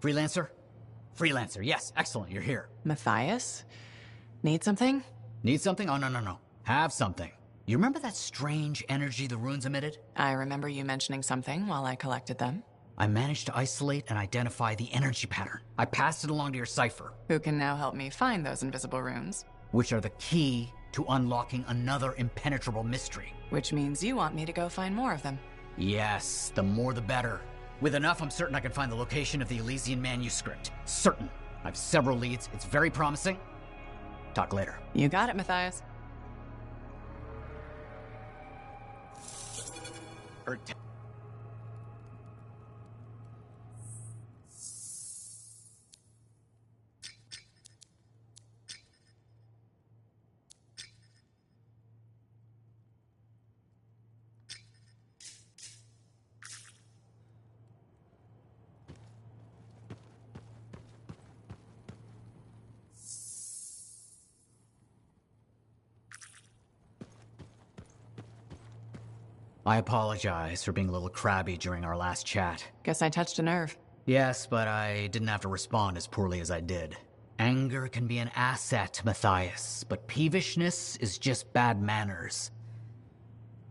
Freelancer? Freelancer, yes, excellent, you're here. Matthias? Need something? Need something? Oh, no. Have something. You remember that strange energy the runes emitted? I remember you mentioning something while I collected them. I managed to isolate and identify the energy pattern. I passed it along to your cipher. Who can now help me find those invisible runes? Which are the key to unlocking another impenetrable mystery. Which means you want me to go find more of them. Yes, the more the better. With enough, I'm certain I can find the location of the Elysian manuscript. Certain. I've several leads. It's very promising. Talk later. You got it, Matthias. I apologize for being a little crabby during our last chat. Guess I touched a nerve. Yes, but I didn't have to respond as poorly as I did. Anger can be an asset, Matthias, but peevishness is just bad manners.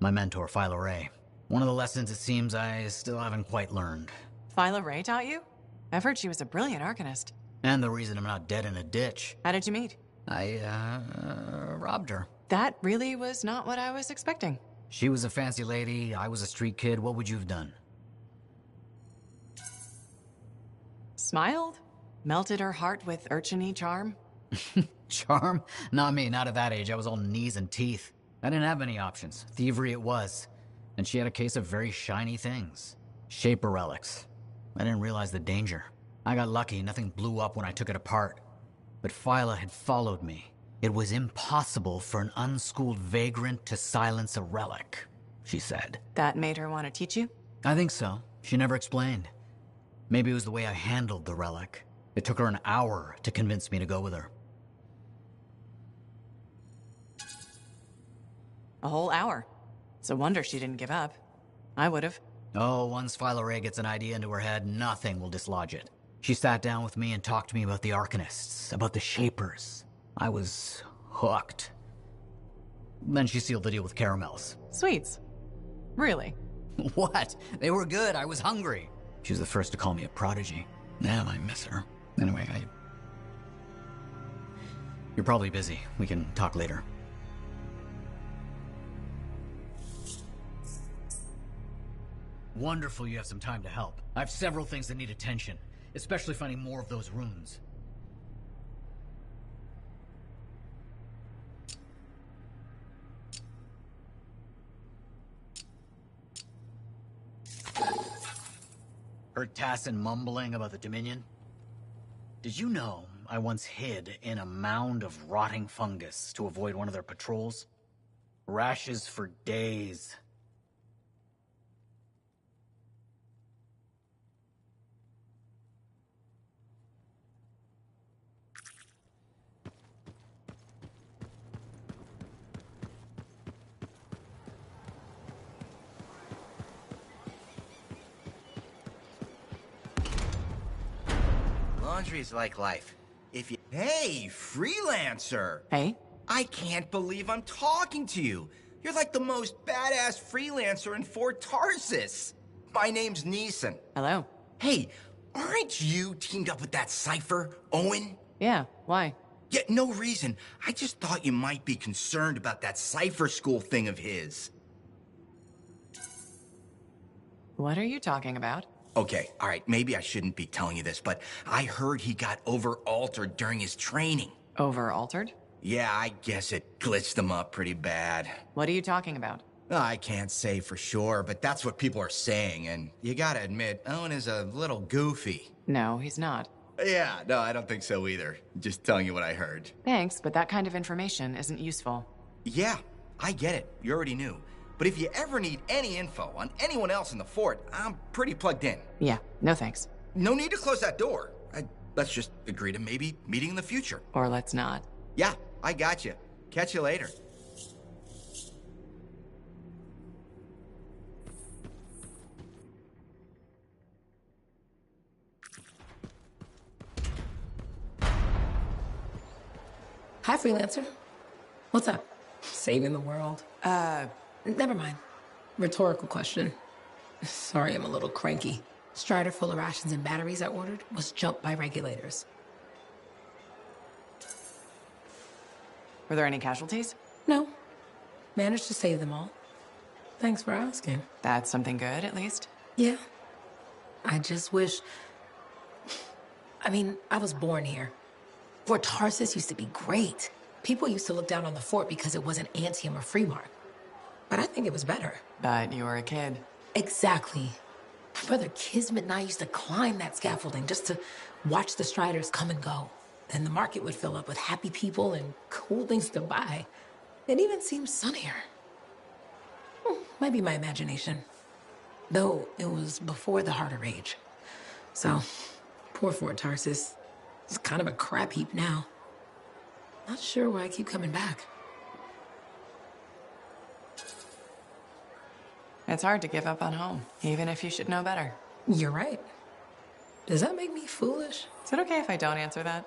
My mentor, Philo Ray. One of the lessons it seems I still haven't quite learned. Philo Ray taught you? I've heard she was a brilliant arcanist. And the reason I'm not dead in a ditch. How did you meet? I robbed her. That really was not what I was expecting. She was a fancy lady, I was a street kid. What would you have done? Smiled? Melted her heart with urchin-y charm? Charm? Not me, not at that age. I was all knees and teeth. I didn't have any options. Thievery it was. And she had a case of very shiny things. Shaper relics. I didn't realize the danger. I got lucky, nothing blew up when I took it apart. But Phyla had followed me. It was impossible for an unschooled vagrant to silence a relic, she said. That made her want to teach you? I think so. She never explained. Maybe it was the way I handled the relic. It took her an hour to convince me to go with her. A whole hour. It's a wonder she didn't give up. I would have. Oh, once Philo Ray gets an idea into her head, nothing will dislodge it. She sat down with me and talked to me about the Arcanists, about the Shapers. I was hooked. Then she sealed the deal with caramels. Sweets? Really? What? They were good. I was hungry. She was the first to call me a prodigy. Damn, I miss her. Anyway, You're probably busy. We can talk later. Wonderful you have some time to help. I have several things that need attention, especially finding more of those runes. Heard Tassin mumbling about the Dominion? Did you know I once hid in a mound of rotting fungus to avoid one of their patrols? Rashes for days. Laundry is like life. If you... Hey, freelancer! Hey? I can't believe I'm talking to you. You're like the most badass freelancer in Fort Tarsus. My name's Neeson. Hello. Hey, aren't you teamed up with that cipher, Owen? Yeah, why? Yeah, no reason. I just thought you might be concerned about that cipher school thing of his. What are you talking about? Okay, all right, maybe I shouldn't be telling you this, but I heard he got over-altered during his training. Over-altered? Yeah, I guess it glitched him up pretty bad. What are you talking about? I can't say for sure, but that's what people are saying, and you gotta admit, Owen is a little goofy. No, he's not. Yeah, no, I don't think so either. Just telling you what I heard. Thanks, but that kind of information isn't useful. Yeah, I get it. You already knew. But if you ever need any info on anyone else in the fort, I'm pretty plugged in. Yeah, no thanks. No need to close that door. Let's just agree to maybe meeting in the future. Or let's not. Yeah, I got you. Catch you later. Hi, Freelancer. What's up? Saving the world? Never mind. Rhetorical question. Sorry, I'm a little cranky. Strider full of rations and batteries I ordered was jumped by regulators. Were there any casualties? No. Managed to save them all. Thanks for asking. That's something good, at least. Yeah. I just wish... I mean, I was born here. Fort Tarsis used to be great. People used to look down on the fort because it wasn't Antium or Freemark. But I think it was better. But you were a kid. Exactly. My brother Kismet and I used to climb that scaffolding just to watch the Striders come and go. Then the market would fill up with happy people and cool things to buy. It even seemed sunnier. Might be my imagination. Though it was before the Harder Age. So, poor Fort Tarsis. It's kind of a crap heap now. Not sure why I keep coming back. It's hard to give up on home, even if you should know better. You're right. Does that make me foolish? Is it okay if I don't answer that?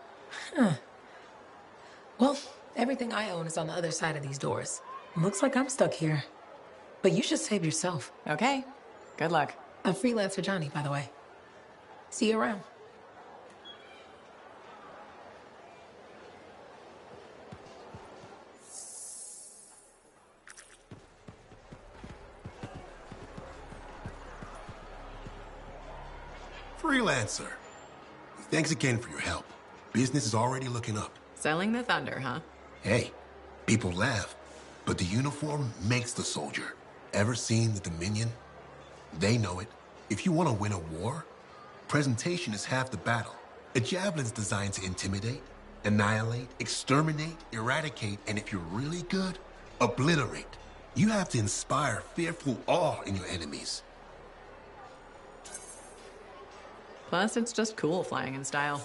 Well, everything I own is on the other side of these doors. Looks like I'm stuck here. But you should save yourself. Okay. Good luck. I'm Freelancer Johnny, by the way. See you around. Freelancer. Thanks again for your help. Business is already looking up. Selling the thunder, huh? Hey, people laugh, but the uniform makes the soldier. Ever seen the Dominion? They know it. If you want to win a war, presentation is half the battle. A javelin's designed to intimidate, annihilate, exterminate, eradicate, and if you're really good, obliterate. You have to inspire fearful awe in your enemies. Plus, it's just cool flying in style.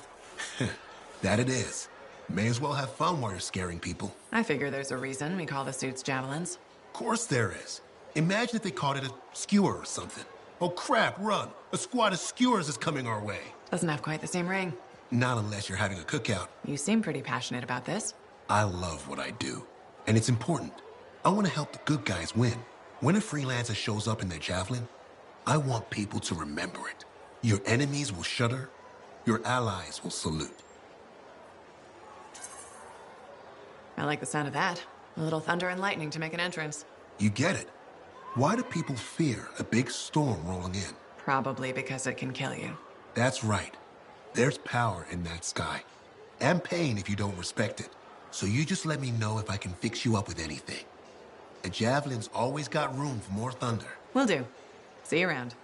That it is. May as well have fun while you're scaring people. I figure there's a reason we call the suits javelins. Of course there is. Imagine if they called it a skewer or something. Oh crap, run! A squad of skewers is coming our way. Doesn't have quite the same ring. Not unless you're having a cookout. You seem pretty passionate about this. I love what I do, and it's important. I want to help the good guys win. When a freelancer shows up in their javelin, I want people to remember it. Your enemies will shudder, your allies will salute. I like the sound of that. A little thunder and lightning to make an entrance. You get it. Why do people fear a big storm rolling in? Probably because it can kill you. That's right. There's power in that sky. And pain if you don't respect it. So you just let me know if I can fix you up with anything. A javelin's always got room for more thunder. Will do. See you around.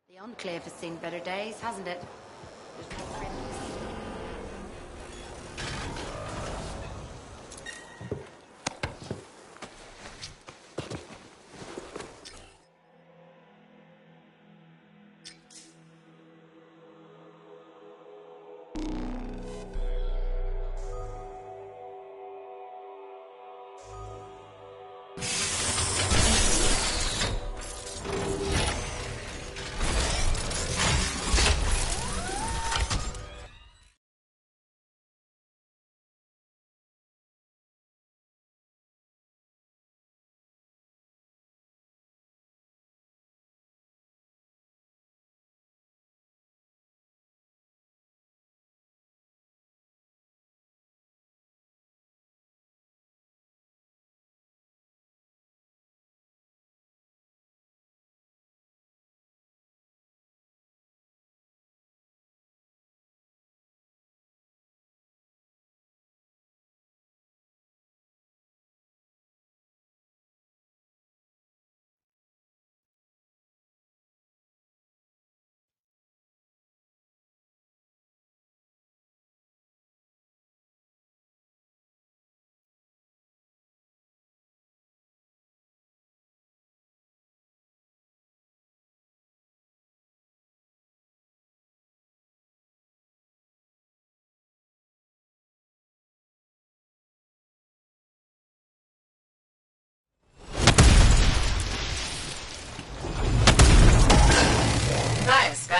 The Enclave has seen better days, hasn't it? There's no friends.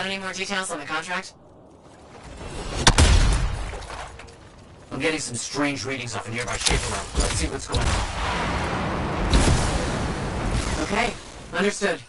any more details on the contract? I'm getting some strange readings off a nearby shaper room. Let's see what's going on. Okay, understood.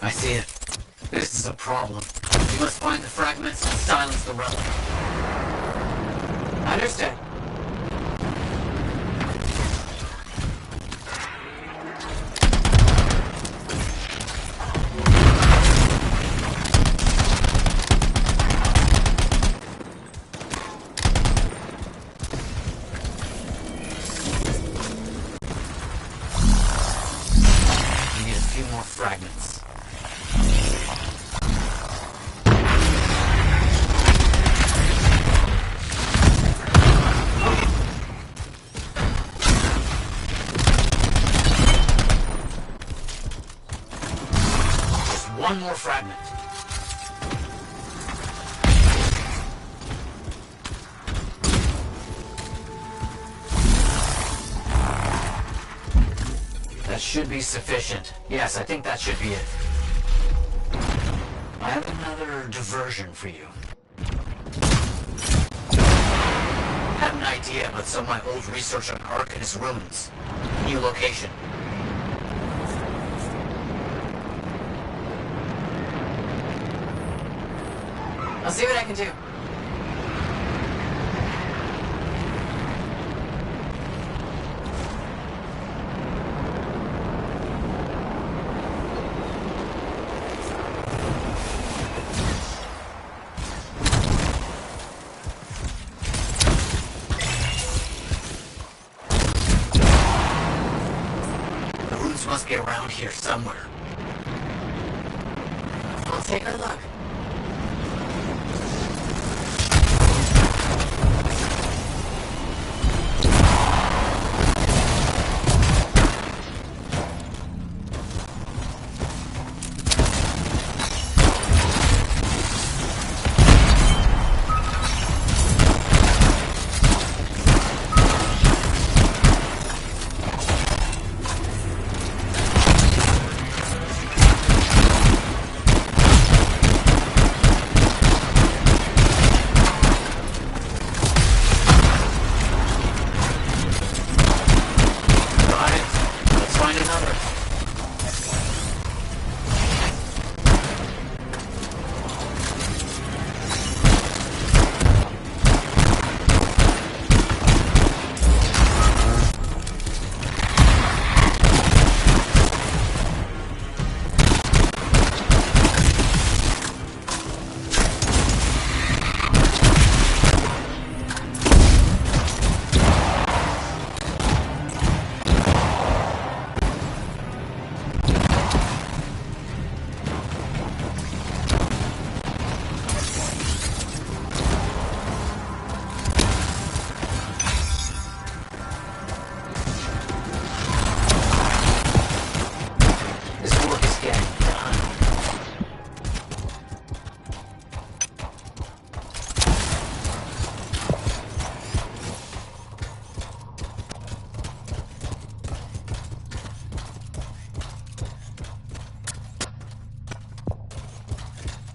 I see it. This is a problem. We must find the fragments and silence the relic. Understood. We need a few more fragments. One more fragment. That should be sufficient. Yes, I think that should be it. I have another diversion for you. I have an idea about some of my old research on Arcanist ruins. New location. I'll see what I can do. The runes must be around here somewhere. I'll take a look.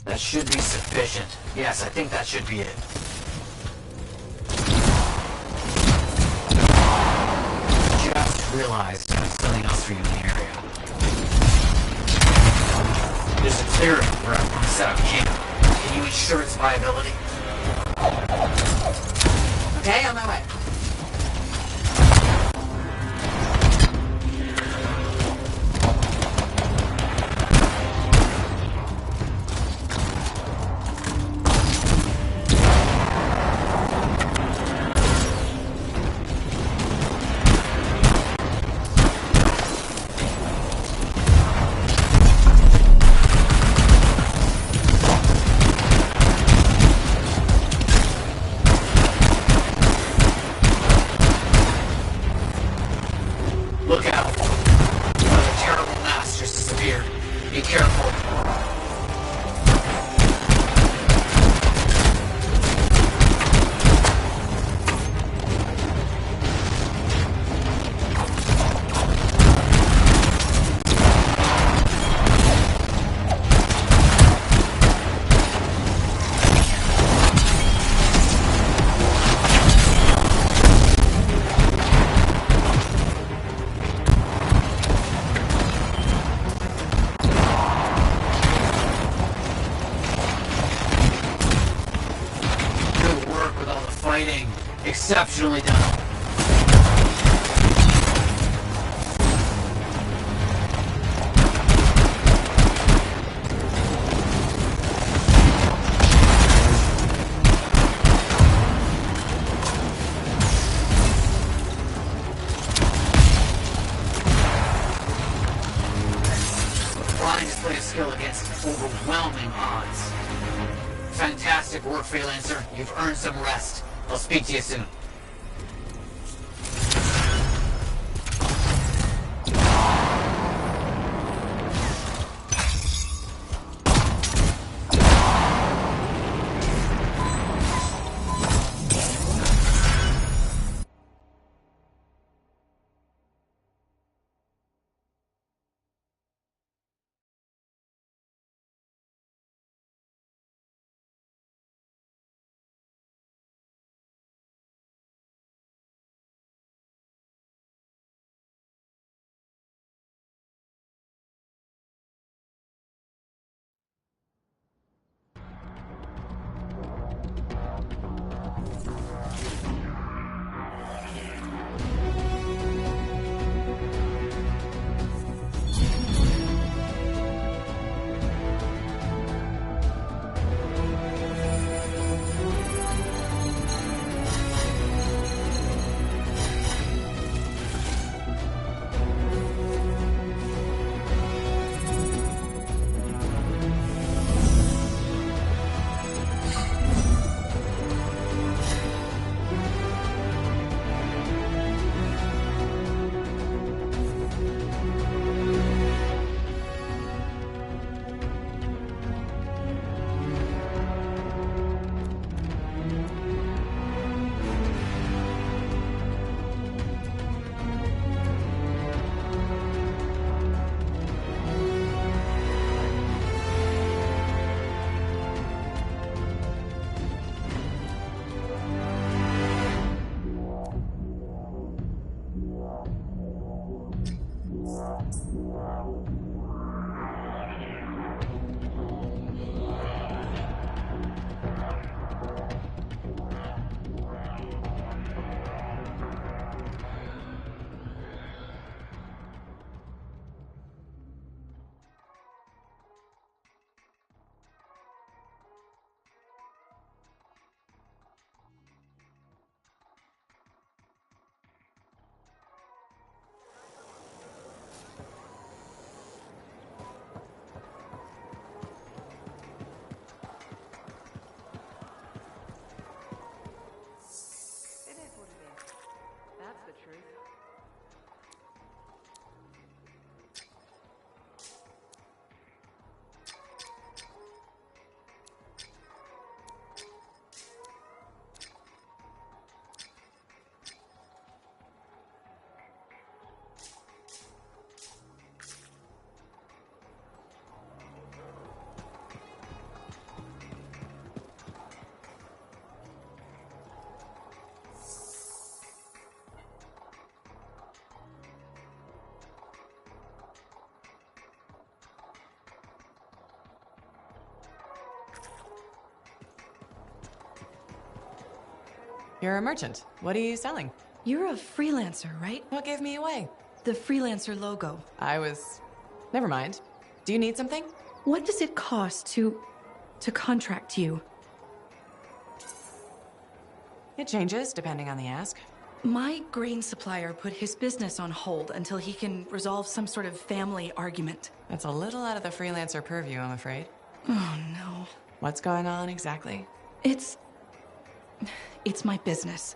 That should be sufficient. Yes, I think that should be it. Just realized there's something else for you in the area. There's a clearing where I want to set up camp. Can you ensure its viability? Okay, on my way. fighting. Exceptionally done. Flying display of skill against overwhelming odds. Fantastic work, Freelancer. You've earned some rest. I'll speak to you soon. You're a merchant. What are you selling? You're a freelancer, right? What gave me away? The freelancer logo. Never mind. Do you need something? What does it cost to contract you? It changes depending on the ask. My grain supplier put his business on hold until he can resolve some sort of family argument. That's a little out of the freelancer purview, I'm afraid. Oh, no. What's going on exactly? It's my business.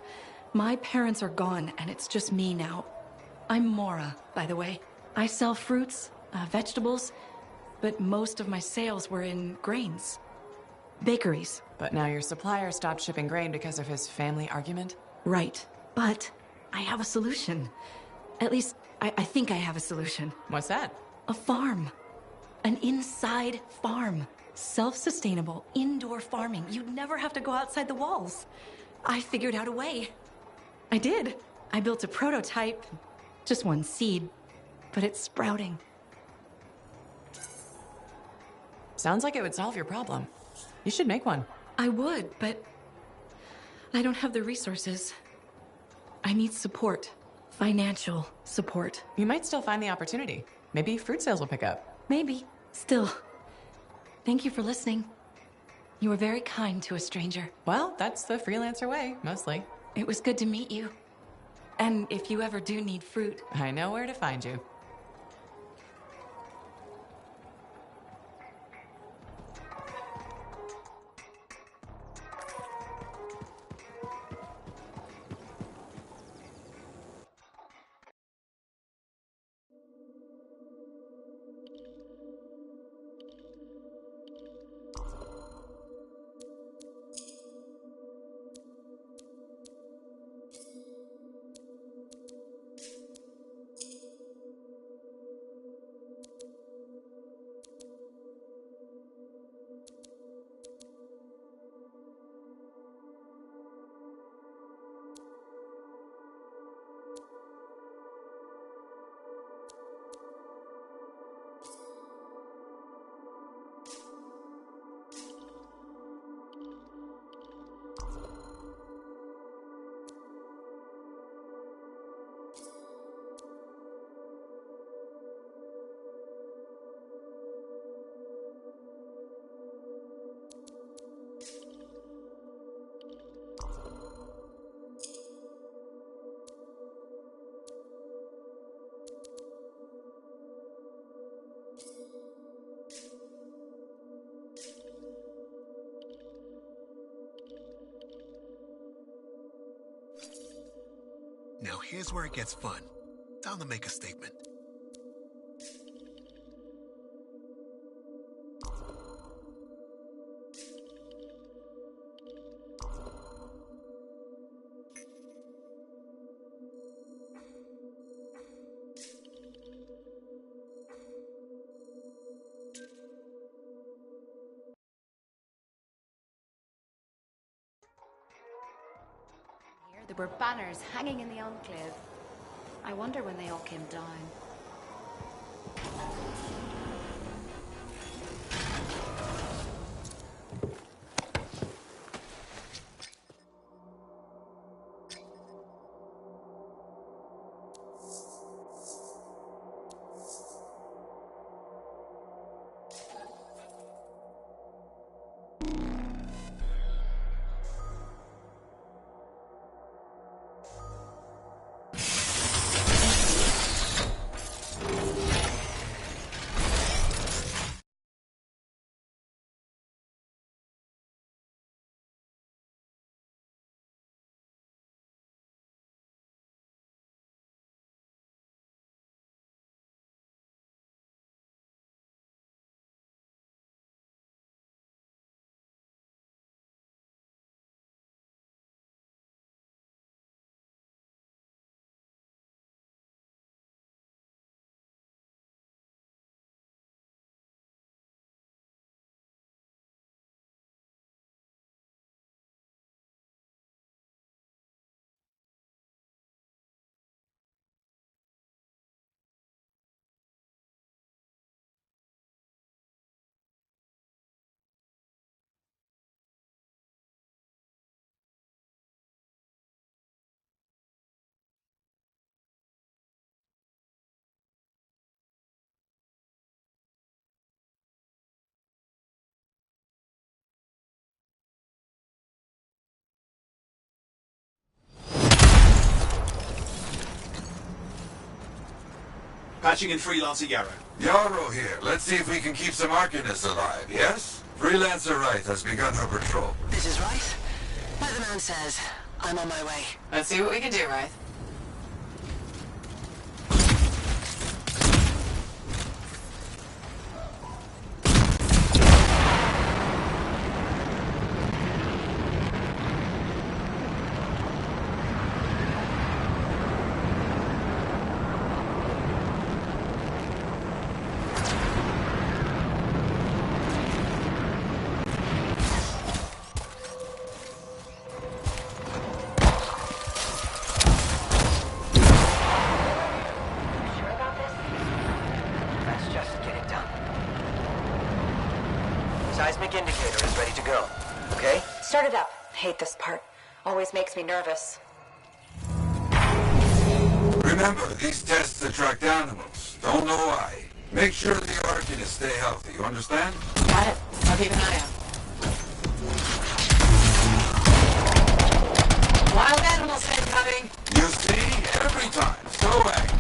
My parents are gone, and it's just me now. I'm Mora, by the way. I sell fruits, vegetables, but most of my sales were in grains. Bakeries. But now your supplier stopped shipping grain because of his family argument? Right. But I have a solution. At least, I think I have a solution. What's that? A farm. An inside farm. Self-sustainable, indoor farming. You'd never have to go outside the walls. I figured out a way. I did. I built a prototype. Just one seed. But it's sprouting. Sounds like it would solve your problem. You should make one. I would, but I don't have the resources. I need support. Financial support. You might still find the opportunity. Maybe fruit sales will pick up. Maybe. Still. Thank you for listening. You were very kind to a stranger. Well, that's the freelancer way, mostly. It was good to meet you. And if you ever do need fruit... I know where to find you. Now here's where it gets fun. Time to make a statement. There were banners hanging in the enclave. I wonder when they all came down. Patching in Freelancer Yarrow. Yarrow here. Let's see if we can keep some Arcanist alive, yes? Freelancer Wright has begun her patrol. This is Wright. Weatherman says I'm on my way. Let's see what we can do, Wright. Seismic indicator is ready to go. Okay? Start it up. Hate this part. Always makes me nervous. Remember, these tests attract animals. Don't know why. Make sure the Arcanists stay healthy, you understand? Got it. I'll keep an eye out. Wild animals incoming! You see? Every time. So back.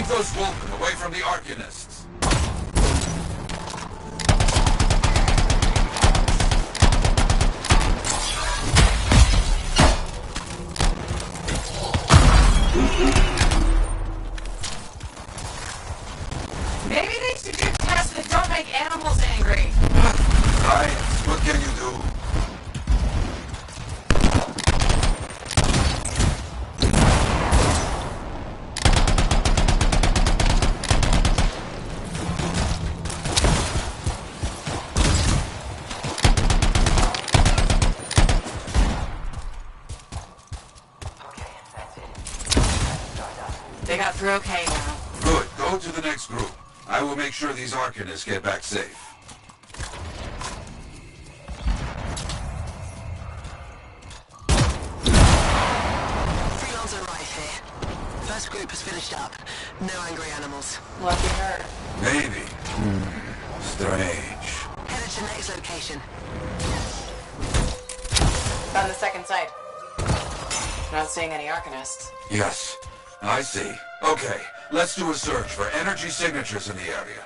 those Vulcan away from the Arcanists. Maybe they should do tests that don't make animals angry. Science, what can you do? They got through okay now. Good. Go to the next group. I will make sure these Arcanists get back safe. Freelancer arrive here. First group has finished up. No angry animals. Lucky her. Maybe. Strange. Headed to next location. Found the second site. Not seeing any Arcanists. Yes, I see. Okay, let's do a search for energy signatures in the area.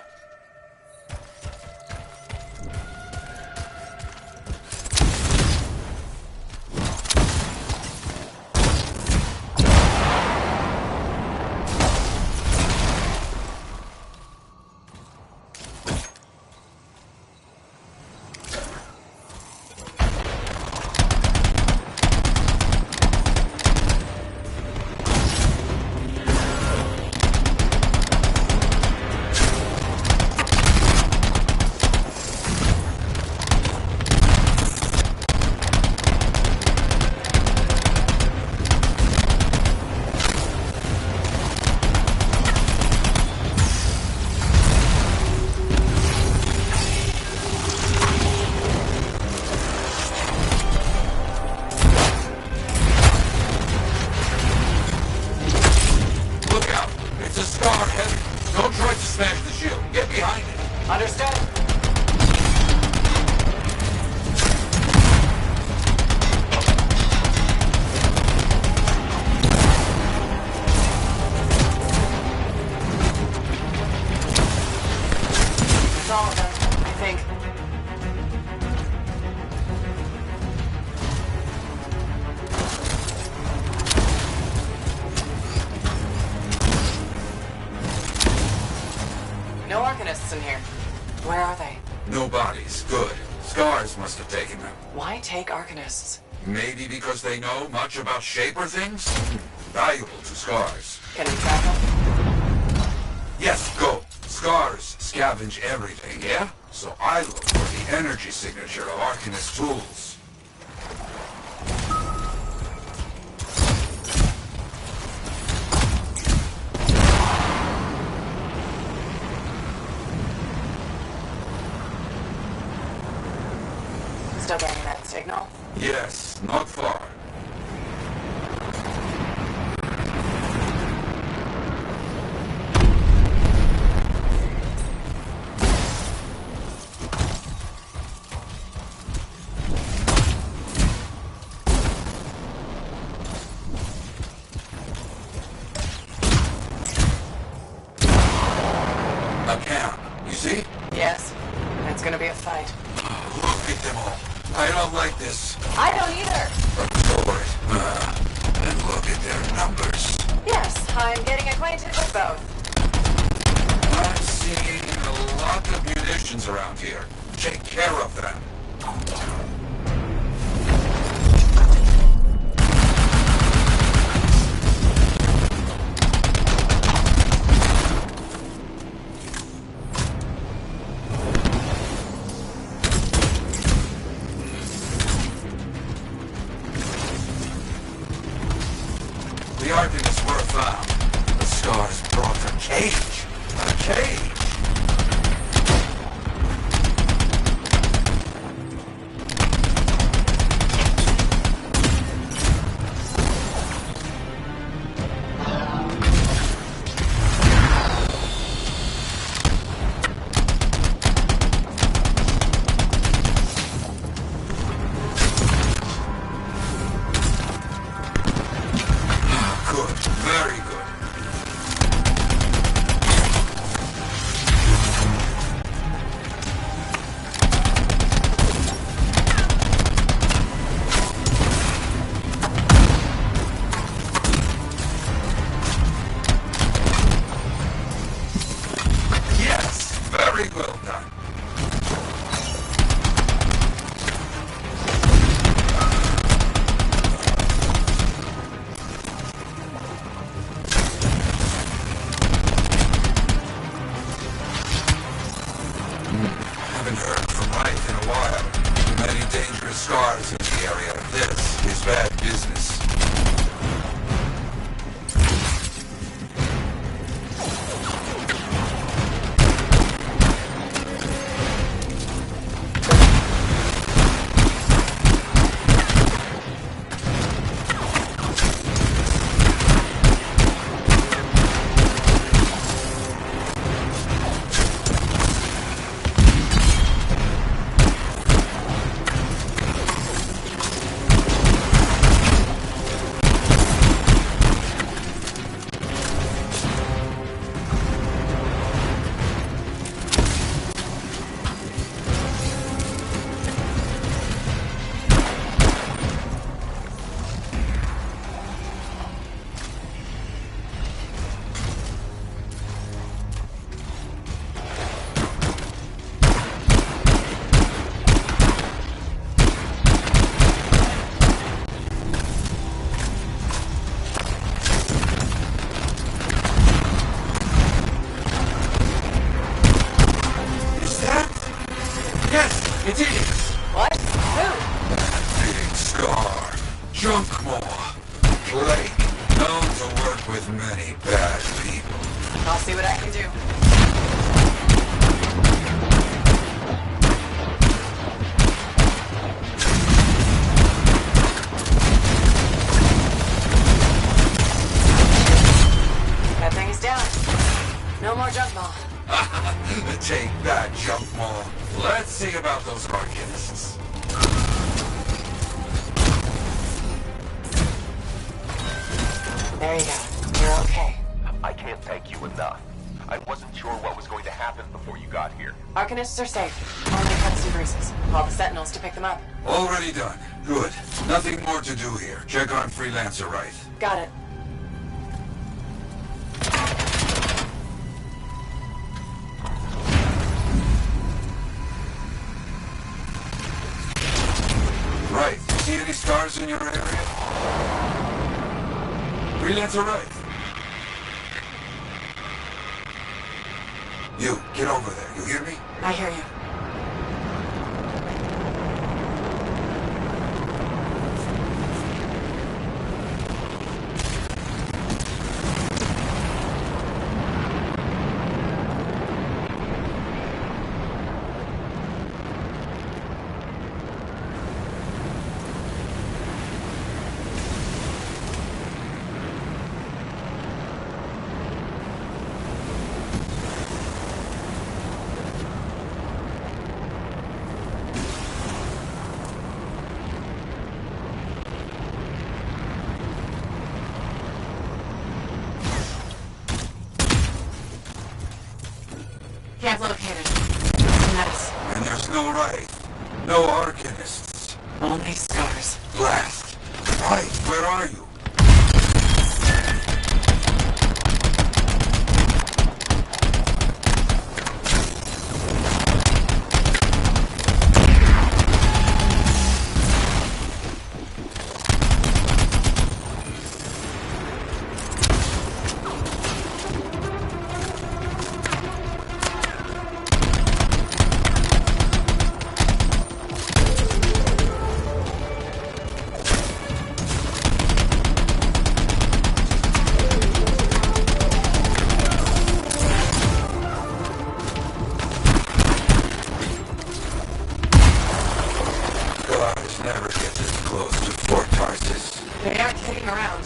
shield. Get behind it. Understood. That's all of them, I think. No Arcanists in here. Where are they? No bodies. Good. Scars must have taken them. Why take Arcanists? Maybe because they know much about Shaper things? Valuable to Scars. Can we track them? Yes, go. Scars scavenge everything, yeah? So I look for the energy signature of Arcanist tools. Still getting that signal? Yes, not far. A camp, you see? Yes. It's gonna be a fight. Look at them all. I don't like this. I don't either! Absorb it. And look at their numbers. Yes, I'm getting acquainted with both. I'm seeing a lot of munitions around here. Take care of them. The Arcanists were found. The Scars brought a cage. A cage! Good. Very good. Yes, very well done. Haven't heard from Life in a while. Many dangerous Scars in the area. This is bad business. Is that? Yes, it is. What? Who? Big Scar. Junk Maw. Plague. Known to work with many bad people. I'll see what I can do. That thing is down. No more junk maw. Take that, junk mall. Let's see about those arcanists. There you go. You're okay. I can't thank you enough. I wasn't sure what was going to happen before you got here. Arcanists are safe. Only cuts and bruises. Call the Sentinels to pick them up. Already done. Good. Nothing more to do here. Check on Freelancer right. Got it. Right. See any stars in your area? Freelancer right. You, get over there. You hear me? I hear you. Can't locate it. It's a mess. And there's no right. No arcanists. Only scars. Blast. Right, where are you? Never get this close to Fort Tarsus. They aren't kidding around.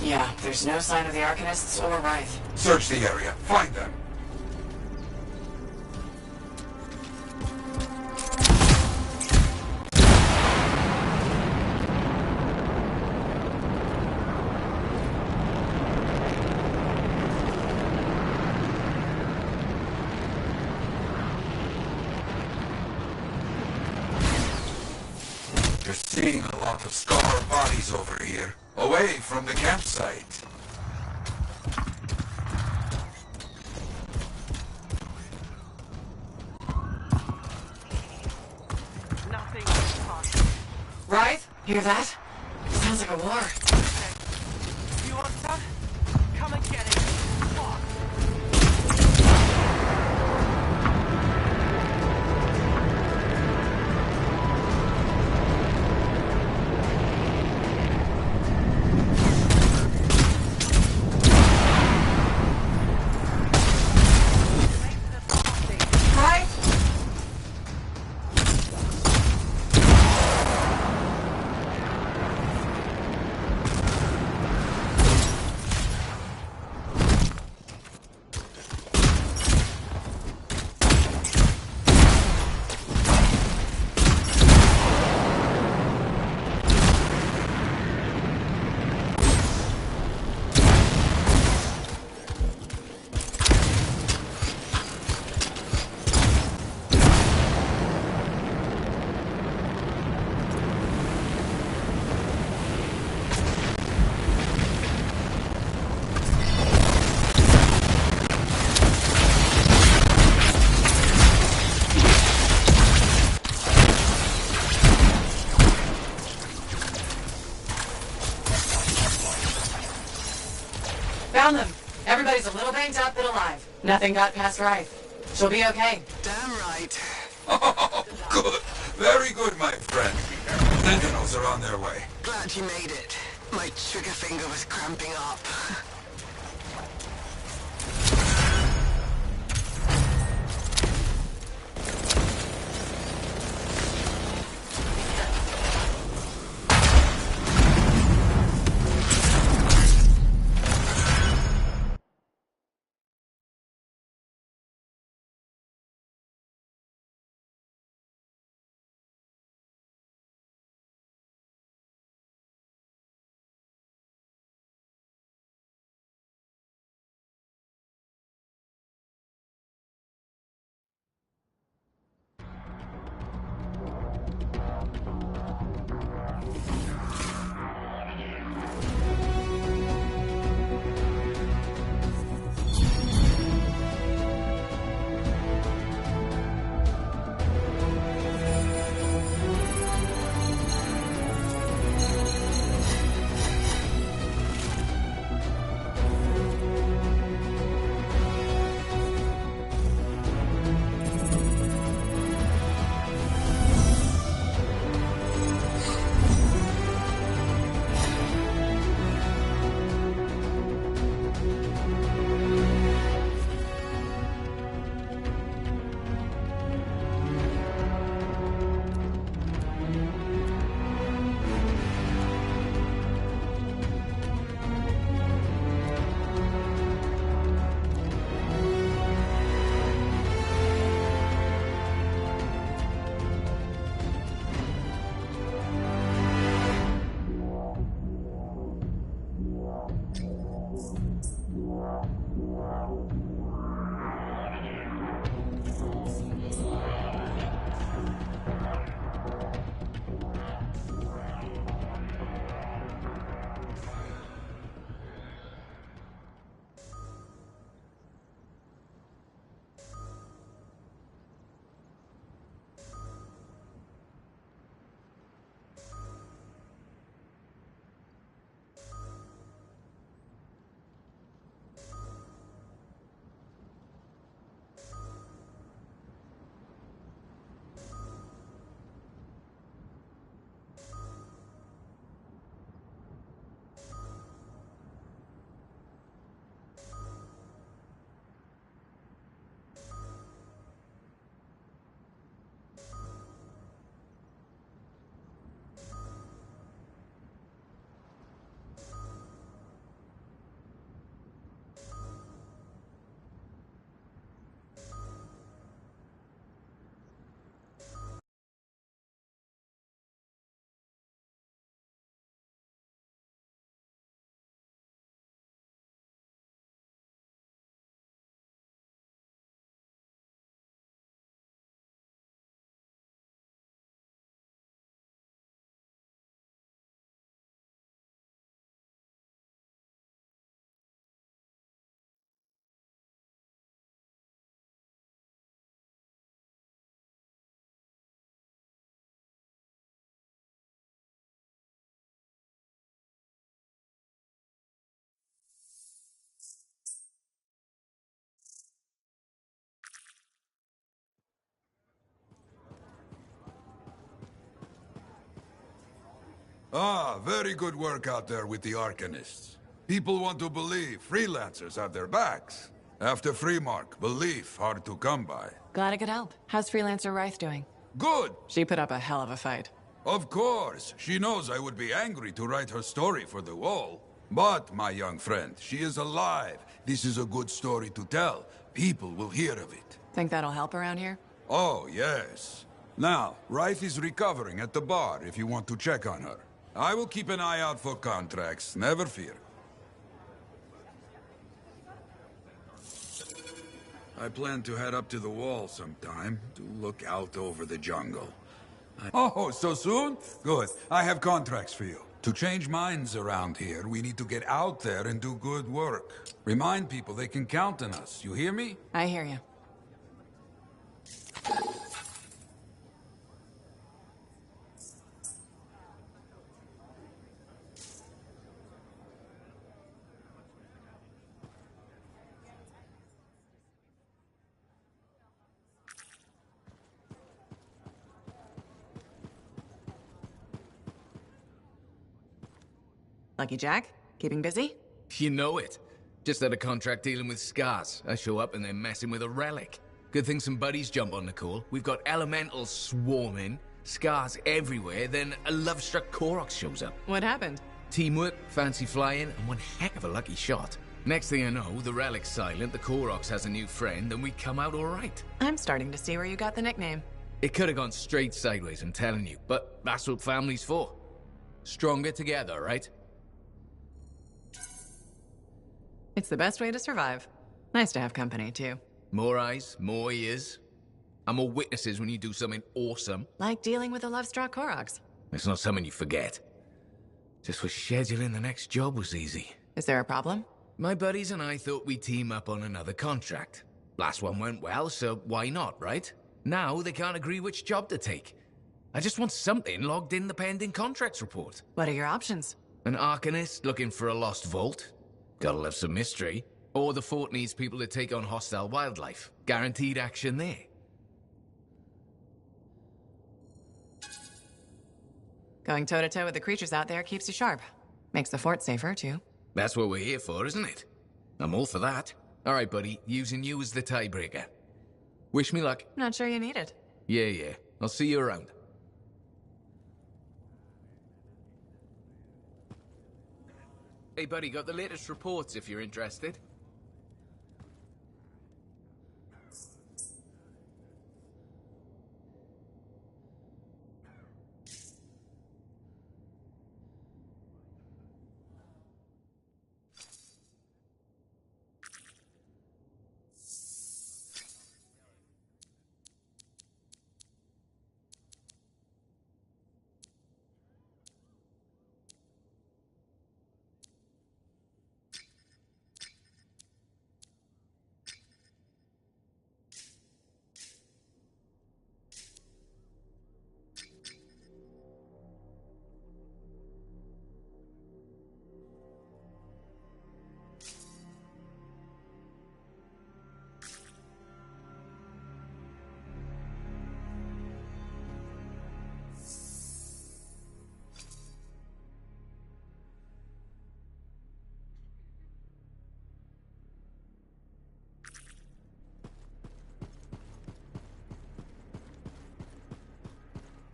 Yeah, there's no sign of the Arcanists or Wraith. Search the area. Find them. You're seeing a lot of scarred bodies over here, away from the campsite. Wraith? Hear that? Sounds like a war. You want some? Come and get it. Fuck. Found them. Everybody's a little banged up but alive. Nothing got past Rife. She'll be okay. Damn right. Oh, good. Very good, my friend. Sentinels are on their way. Glad you made it. My trigger finger was cramping up. Ah, very good work out there with the Arcanists. People want to believe freelancers have their backs. After Freemark, belief hard to come by. Glad I could help. How's Freelancer Rife doing? Good! She put up a hell of a fight. Of course. She knows I would be angry to write her story for the wall. But, my young friend, she is alive. This is a good story to tell. People will hear of it. Think that'll help around here? Oh, yes. Now, Rife is recovering at the bar if you want to check on her. I will keep an eye out for contracts, never fear. I plan to head up to the wall sometime to look out over the jungle. Oh, so soon? Good. I have contracts for you. To change minds around here, we need to get out there and do good work. Remind people they can count on us. You hear me? I hear you. Lucky Jack? Keeping busy? You know it. Just had a contract dealing with scars. I show up and they're messing with a relic. Good thing some buddies jump on the call. We've got elementals swarming, scars everywhere, then a love-struck Koroks shows up. What happened? Teamwork, fancy flying, and one heck of a lucky shot. Next thing I know, the relic's silent, the Koroks has a new friend, and we come out alright. I'm starting to see where you got the nickname. It could have gone straight sideways, I'm telling you, but that's what family's for. Stronger together, right? It's the best way to survive. Nice to have company, too. More eyes, more ears. And more witnesses when you do something awesome. Like dealing with the love-struck Koroks. It's not something you forget. Just was scheduling the next job was easy. Is there a problem? My buddies and I thought we'd team up on another contract. Last one went well, so why not, right? Now they can't agree which job to take. I just want something logged in the pending contracts report. What are your options? An Arcanist looking for a lost vault. Gotta love some mystery. Or the fort needs people to take on hostile wildlife. Guaranteed action there. Going toe-to-toe with the creatures out there keeps you sharp. Makes the fort safer, too. That's what we're here for, isn't it? I'm all for that. Alright, buddy. Using you as the tiebreaker. Wish me luck. Not sure you need it. Yeah. I'll see you around. Hey, buddy, got the latest reports if you're interested.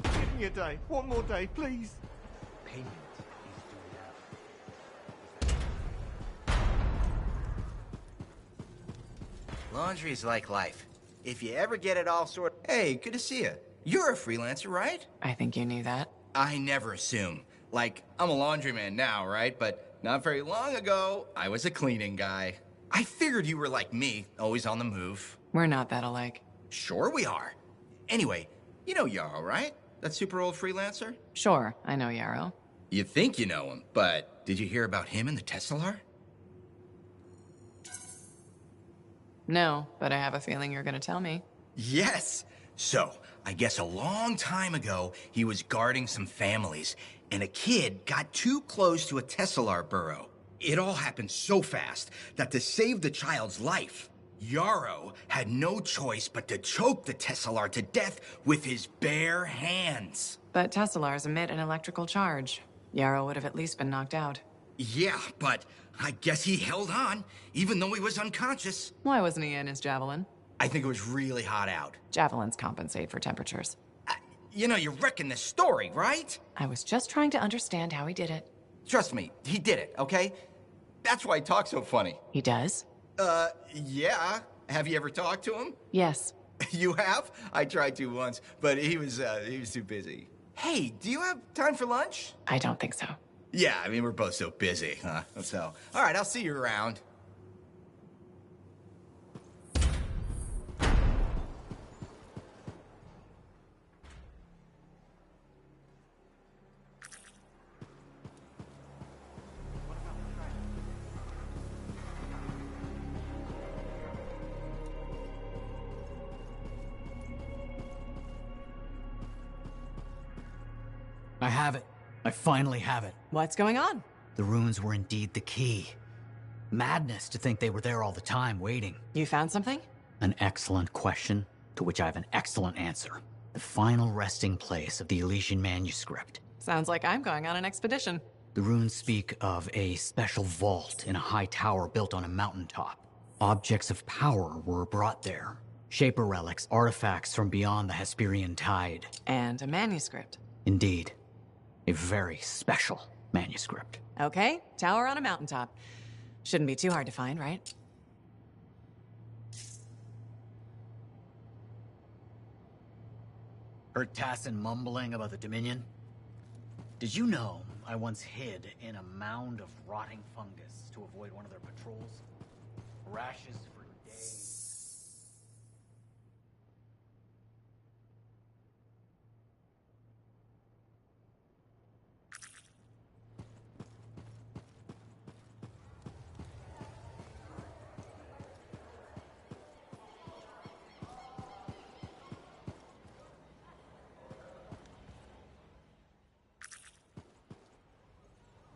Give me a day. One more day, please. Payment Laundry's like life. If you ever get it all sorted... Hey, good to see you. You're a freelancer, right? I think you knew that. I never assume. Like, I'm a laundryman now, right? But not very long ago, I was a cleaning guy. I figured you were like me, always on the move. We're not that alike. Sure we are. Anyway, you know Yarrow, right? That super old freelancer? Sure, I know Yarrow. You think you know him, but did you hear about him and the Tesla? No, but I have a feeling you're gonna tell me. Yes! So, I guess a long time ago, he was guarding some families, and a kid got too close to a Tesla burrow. It all happened so fast that to save the child's life, Yarrow had no choice but to choke the Tesla to death with his bare hands. But Teslars emit an electrical charge. Yarrow would have at least been knocked out. Yeah, but I guess he held on, even though he was unconscious. Why wasn't he in his javelin? I think it was really hot out. Javelins compensate for temperatures. You know, you're wrecking the story, right? I was just trying to understand how he did it. Trust me, he did it, okay? That's why he talks so funny. He does? Yeah. Have you ever talked to him? Yes. You have? I tried to once, but he was too busy. Hey, do you have time for lunch? I don't think so. Yeah, I mean, we're both so busy, huh? So, all right, I'll see you around. I have it. I finally have it. What's going on? The runes were indeed the key. Madness to think they were there all the time, waiting. You found something? An excellent question, to which I have an excellent answer. The final resting place of the Elysian manuscript. Sounds like I'm going on an expedition. The runes speak of a special vault in a high tower built on a mountaintop. Objects of power were brought there. Shaper relics, artifacts from beyond the Hesperian tide. And a manuscript. Indeed. A very special manuscript. Okay, tower on a mountaintop. Shouldn't be too hard to find, right? Heard Tassin mumbling about the Dominion? Did you know I once hid in a mound of rotting fungus to avoid one of their patrols? Rashes for days.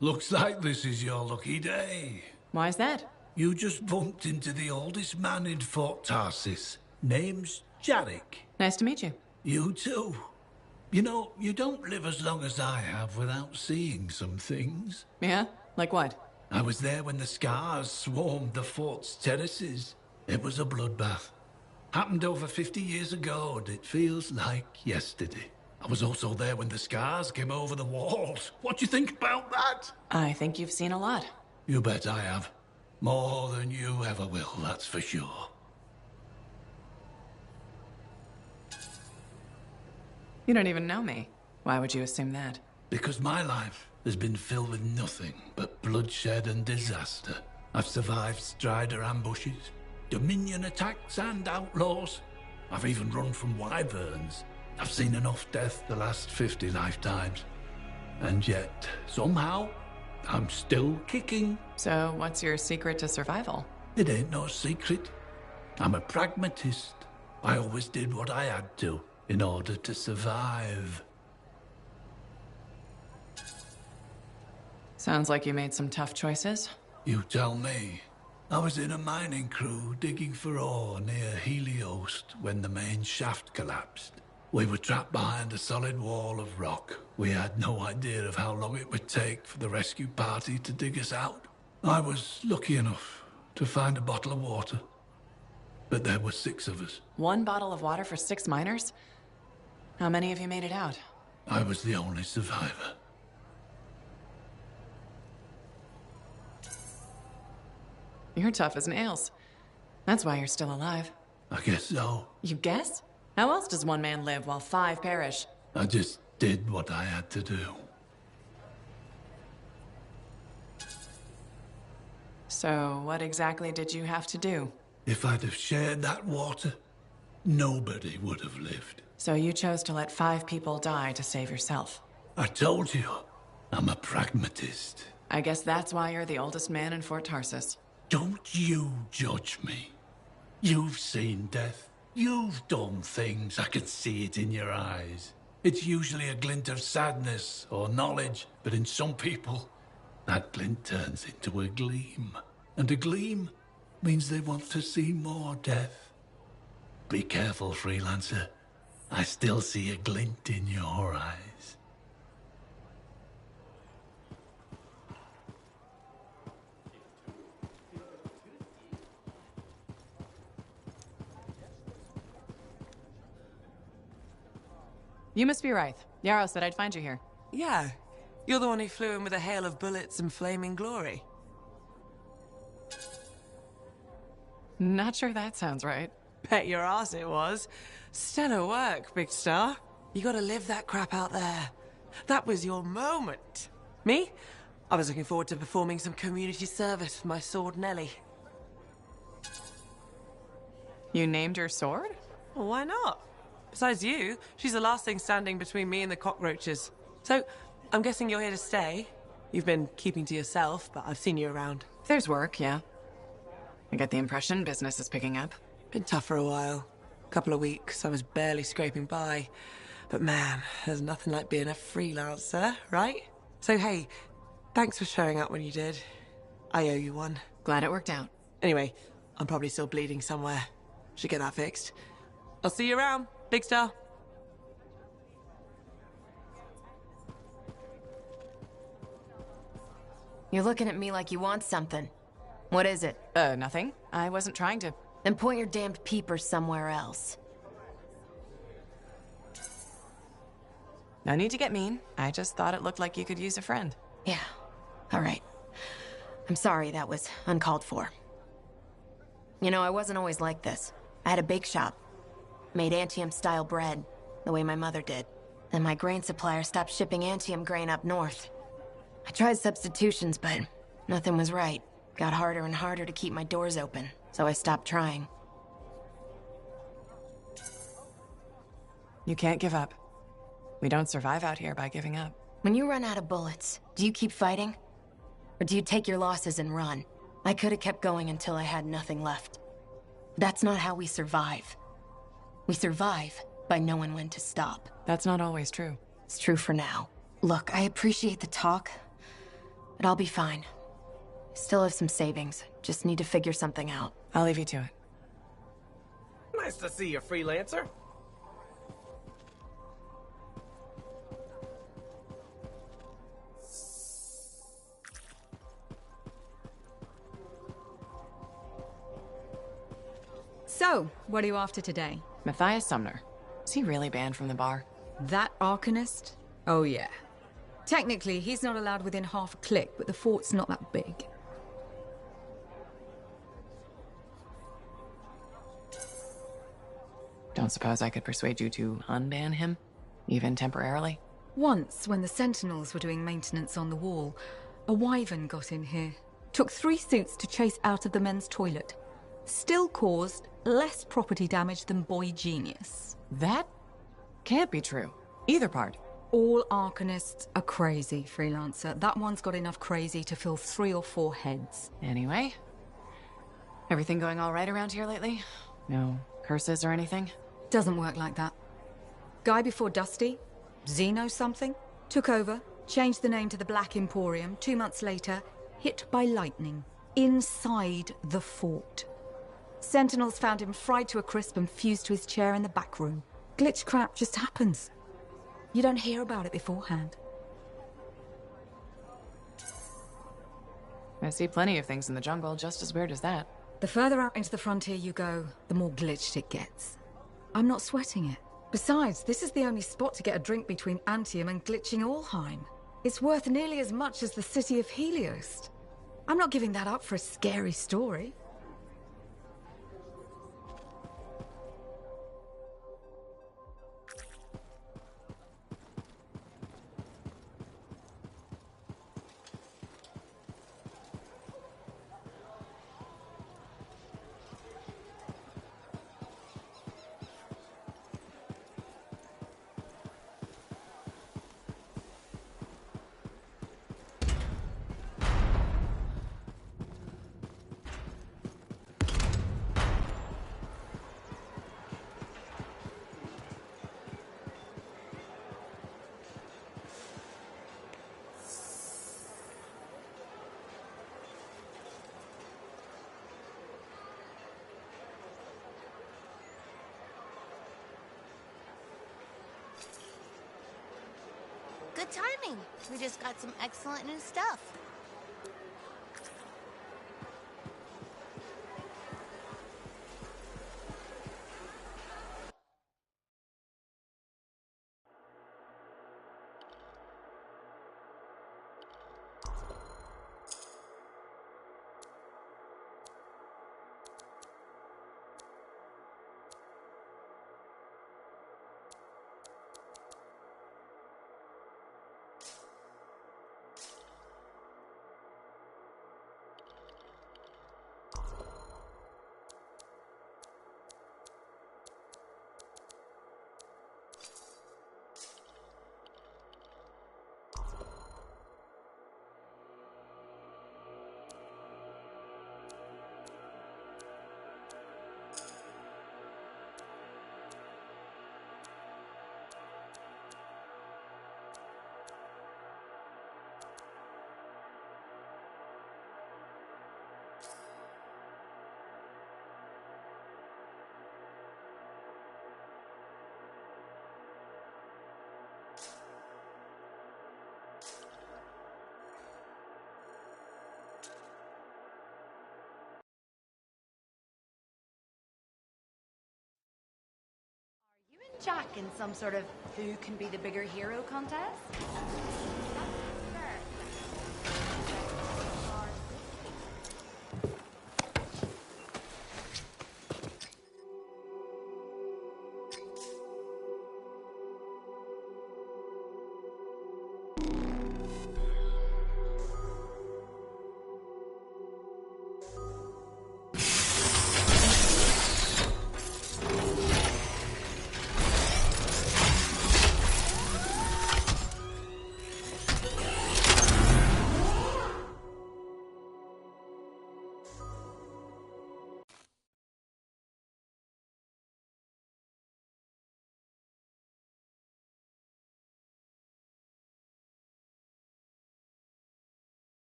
Looks like this is your lucky day. Why's that? You just bumped into the oldest man in Fort Tarsis. Name's Jarek. Nice to meet you. You too. You know, you don't live as long as I have without seeing some things. Yeah? Like what? I was there when the scars swarmed the fort's terraces. It was a bloodbath. Happened over 50 years ago, and it feels like yesterday. I was also there when the scars came over the walls. What do you think about that? I think you've seen a lot. You bet I have. More than you ever will, that's for sure. You don't even know me. Why would you assume that? Because my life has been filled with nothing but bloodshed and disaster. I've survived Strider ambushes, Dominion attacks and outlaws. I've even run from wyverns. I've seen enough death the last 50 lifetimes. And yet, somehow, I'm still kicking. So, what's your secret to survival? It ain't no secret. I'm a pragmatist. I always did what I had to in order to survive. Sounds like you made some tough choices. You tell me. I was in a mining crew digging for ore near Helios when the main shaft collapsed. We were trapped behind a solid wall of rock. We had no idea of how long it would take for the rescue party to dig us out. I was lucky enough to find a bottle of water. But there were 6 of us. 1 bottle of water for 6 miners? How many of you made it out? I was the only survivor. You're tough as nails. That's why you're still alive. I guess so. You guess? How else does 1 man live while 5 perish? I just did what I had to do. So, what exactly did you have to do? If I'd have shared that water, nobody would have lived. So you chose to let 5 people die to save yourself. I told you, I'm a pragmatist. I guess that's why you're the oldest man in Fort Tarsis. Don't you judge me. You've seen death. You've done things. I can see it in your eyes. It's usually a glint of sadness or knowledge, but in some people, that glint turns into a gleam. And a gleam means they want to see more death. Be careful, freelancer. I still see a glint in your eyes. You must be Rythe. Yarrow said I'd find you here. Yeah. You're the one who flew in with a hail of bullets and flaming glory. Not sure that sounds right. Bet your ass it was. Stellar work, Big Star. You gotta live that crap out there. That was your moment. Me? I was looking forward to performing some community service for my sword Nellie. You named your sword? Well, why not? Besides you, she's the last thing standing between me and the cockroaches. So, I'm guessing you're here to stay. You've been keeping to yourself, but I've seen you around. There's work, yeah. I get the impression business is picking up. Been tough for a while. Couple of weeks, I was barely scraping by. But man, there's nothing like being a freelancer, right? So hey, thanks for showing up when you did. I owe you one. Glad it worked out. Anyway, I'm probably still bleeding somewhere. Should get that fixed. I'll see you around, Big Star. You're looking at me like you want something. What is it? Nothing. I wasn't trying to. Then point your damned peepers somewhere else. No need to get mean. I just thought it looked like you could use a friend. Yeah. All right. I'm sorry, that was uncalled for. You know, I wasn't always like this. I had a bake shop. Made Antium-style bread, the way my mother did. Then my grain supplier stopped shipping Antium grain up north. I tried substitutions, but nothing was right. Got harder and harder to keep my doors open, so I stopped trying. You can't give up. We don't survive out here by giving up. When you run out of bullets, do you keep fighting? Or do you take your losses and run? I could have kept going until I had nothing left. That's not how we survive. We survive by knowing when to stop. That's not always true. It's true for now. Look, I appreciate the talk, but I'll be fine. I still have some savings. Just need to figure something out. I'll leave you to it. Nice to see you, freelancer. So, what are you after today? Matthias Sumner. Is he really banned from the bar? That Arcanist? Oh yeah. Technically, he's not allowed within half a click, but the fort's not that big. Don't suppose I could persuade you to unban him? Even temporarily? Once, when the Sentinels were doing maintenance on the wall, a wyvern got in here. Took 3 suits to chase out of the men's toilet. Still caused less property damage than Boy Genius. That can't be true. Either part. All Arcanists are crazy, freelancer. That one's got enough crazy to fill 3 or 4 heads. Anyway, everything going all right around here lately? No curses or anything? Doesn't work like that. Guy before Dusty, Xeno something, took over, changed the name to the Black Emporium. 2 months later, hit by lightning. Inside the fort. Sentinels found him fried to a crisp and fused to his chair in the back room. Glitch crap just happens. You don't hear about it beforehand. I see plenty of things in the jungle just as weird as that. The further out into the frontier you go, the more glitched it gets. I'm not sweating it. Besides, this is the only spot to get a drink between Antium and glitching Allheim. It's worth nearly as much as the city of Helios. I'm not giving that up for a scary story. Good timing. We just got some excellent new stuff. Jack in some sort of who can be the bigger hero contest?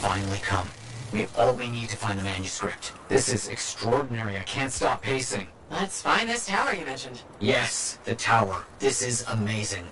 Finally come. We have all we need to find the manuscript. This is extraordinary. I can't stop pacing. Let's find this tower you mentioned. Yes, the tower. This is amazing.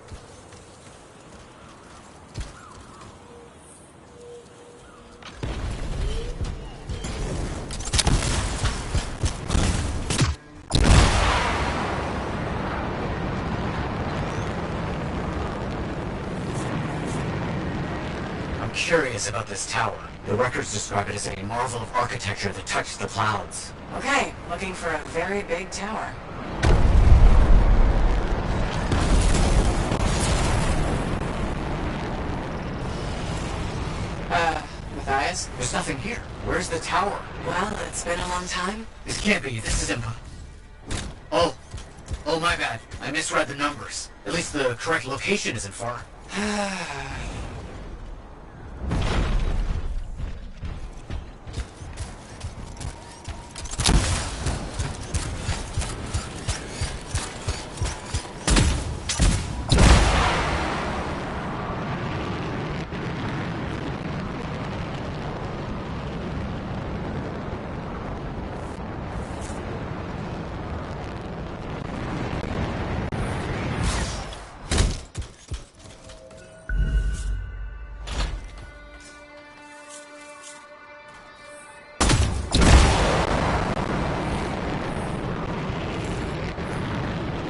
I'm curious about this tower. The records describe it as a marvel of architecture that touched the clouds. Okay, looking for a very big tower. Matthias? There's nothing here. Where's the tower? Well, it's been a long time. This can't be. This is impossible. Oh, my bad. I misread the numbers. At least the correct location isn't far.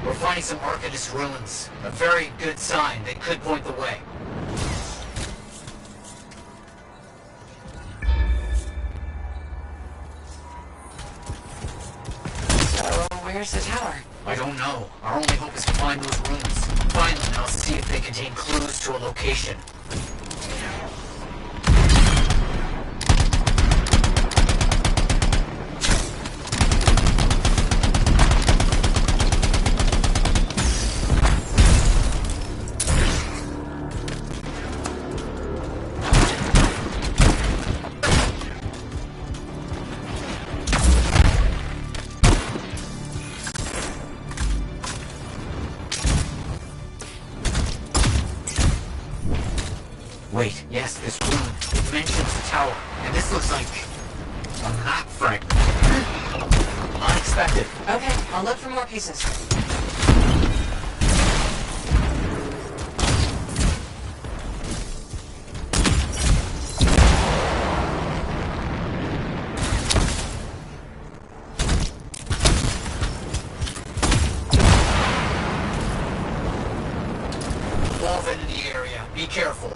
We're finding some Arcanist ruins. A very good sign. They could point the way. So, where's the tower? I don't know. Our only hope is to find those ruins. Find them and I'll see if they contain clues to a location. Wait, yes, this room. It mentions the tower, and this looks like a map fragment. Unexpected. Okay, I'll look for more pieces. Wolf in the area. Be careful.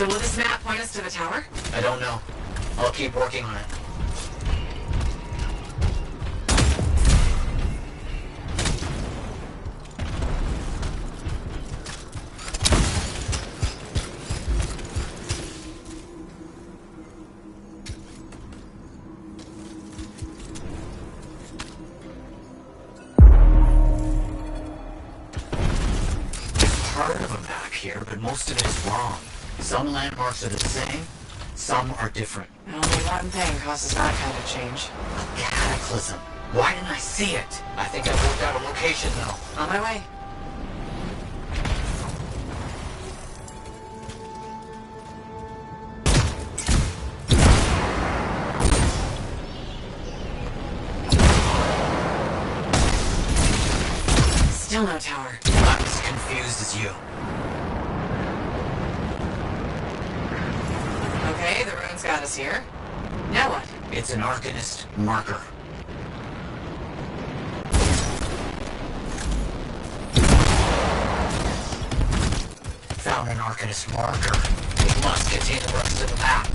So will this map point us to the tower? I don't know. I'll keep working on it. Part of a map here, but most of it is wrong. Some landmarks are the same, some are different. Only one thing causes that kind of change. A cataclysm. Why didn't I see it? I think I've worked out a location, though. On my way. Still no tower. I'm as confused as you. Okay, the rune's got us here. Now what? It's an Arcanist marker. Found an Arcanist marker. It must contain the rest of the map.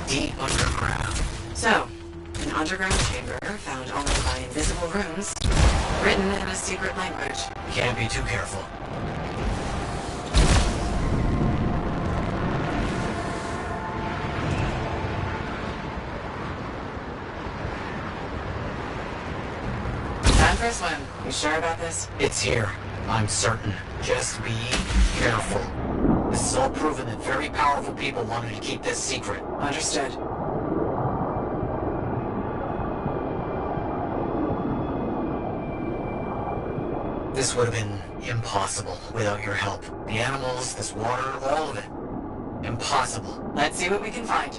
Deep underground. So, an underground chamber found only by invisible runes, written in a secret language. Can't be too careful. Time for a swim. You sure about this? It's here. I'm certain. Just be careful. This is all proven that very powerful people wanted to keep this secret. Understood. This would have been impossible without your help. The animals, this water, all of it. Impossible. Let's see what we can find.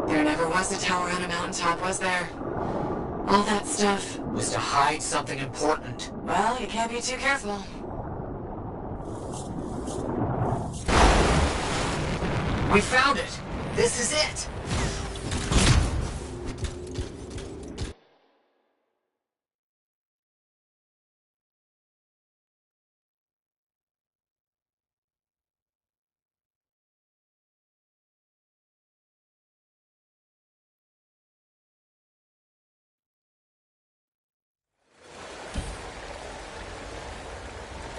There never was a tower on a mountaintop, was there? All that stuff was to hide something important. Well, you can't be too careful. We found it! This is it!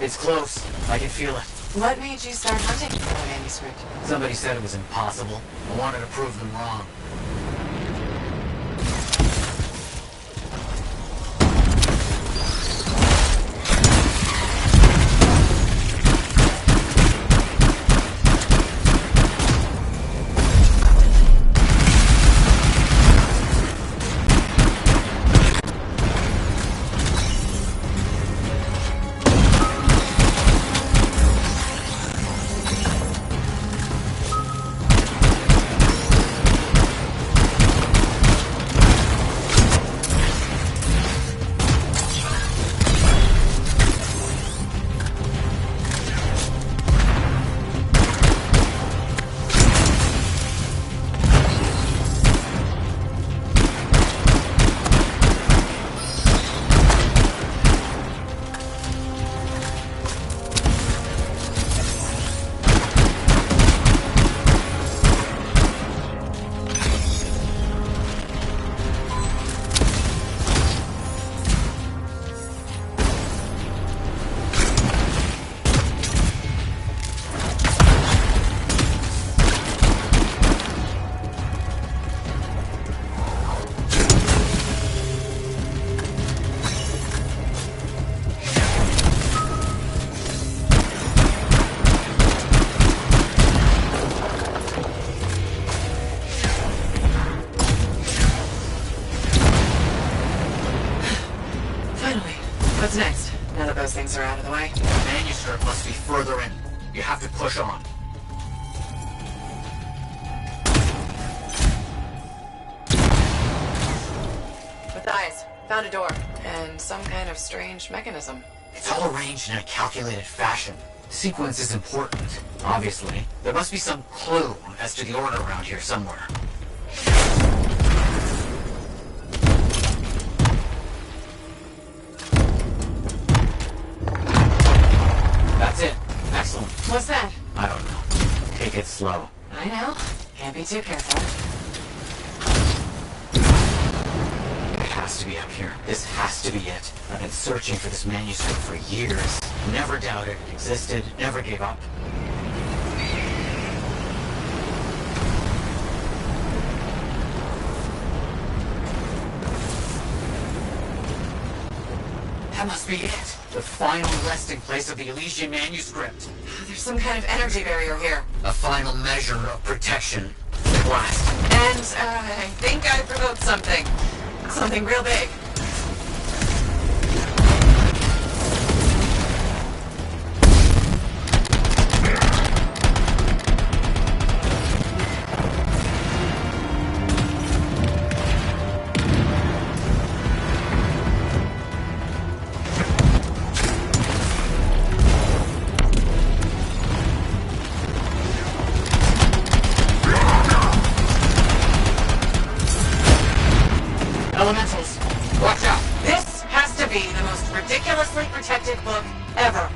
It's close. I can feel it. What made you start hunting for the manuscript? Somebody said it was impossible. I wanted to prove them wrong. now that those things are out of the way. The manuscript must be further in. You have to push on. Matthias, found a door. And some kind of strange mechanism. It's all arranged in a calculated fashion. The sequence is important, obviously. There must be some clue as to the order around here somewhere. That's it. Excellent. What's that? I don't know. Take it slow. I know. Can't be too careful. It has to be up here. This has to be it. I've been searching for this manuscript for years. Never doubted it existed. Never gave up. That must be it. The final resting place of the Elysian manuscript. There's some kind of energy barrier here. A final measure of protection. At last. And, I think I provoked something. Something real big. Elementals, watch out! This has to be the most ridiculously protected book ever.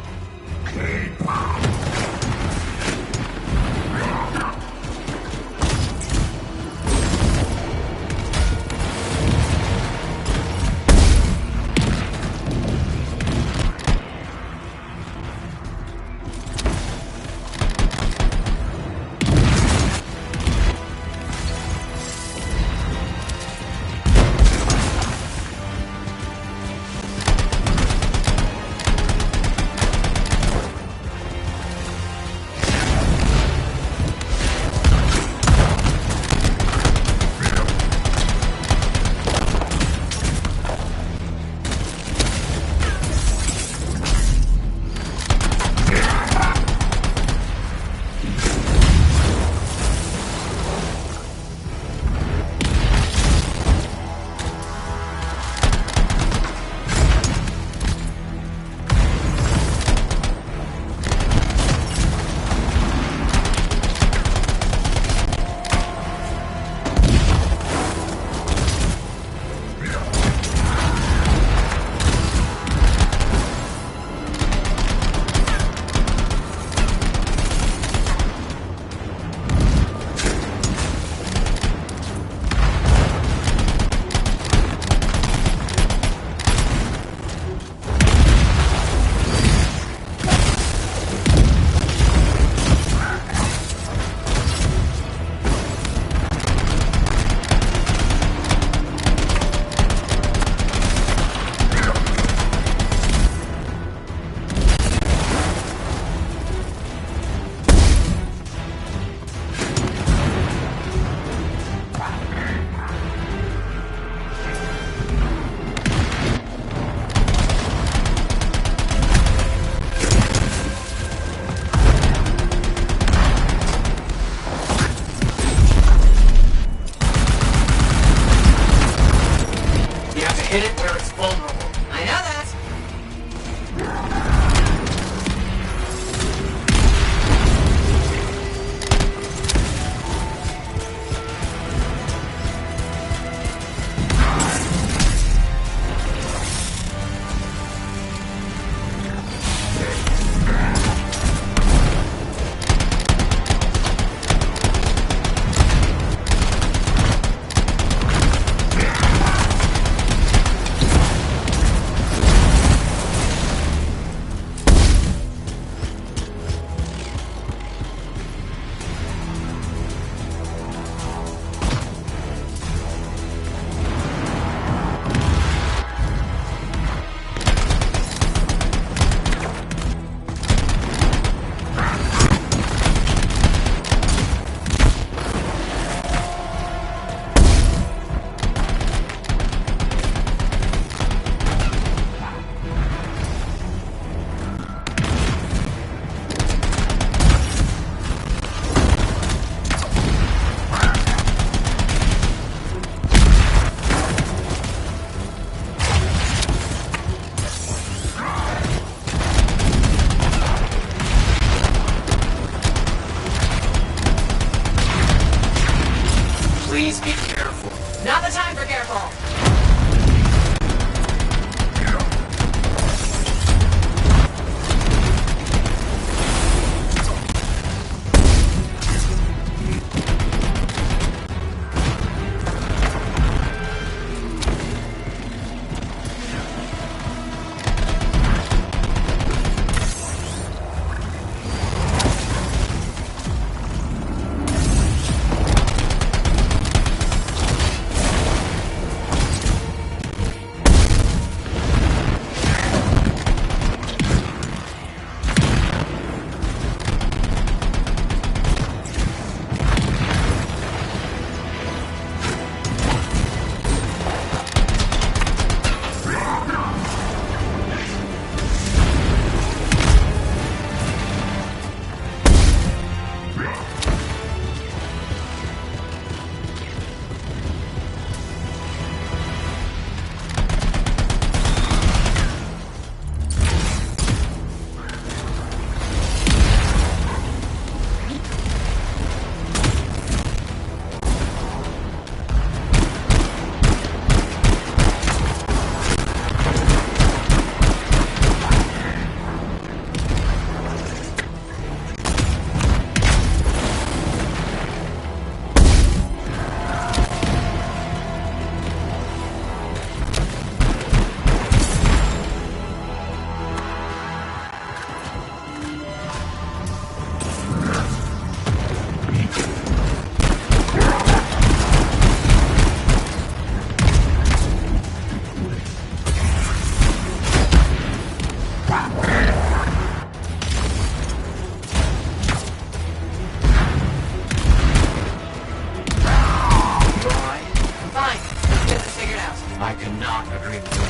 Fine. Let's get this figured out. I could not agree with you more.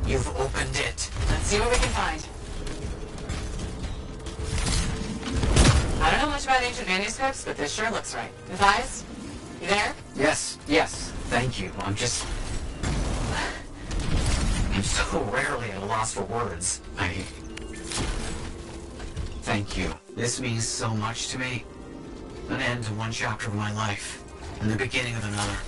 You've opened it. Let's see what we can find. I don't know much about ancient manuscripts, but this sure looks right. Matthias? You there? Yes, thank you. I'm so rarely at a loss for words. Thank you. This means so much to me. An end to one chapter of my life, and the beginning of another.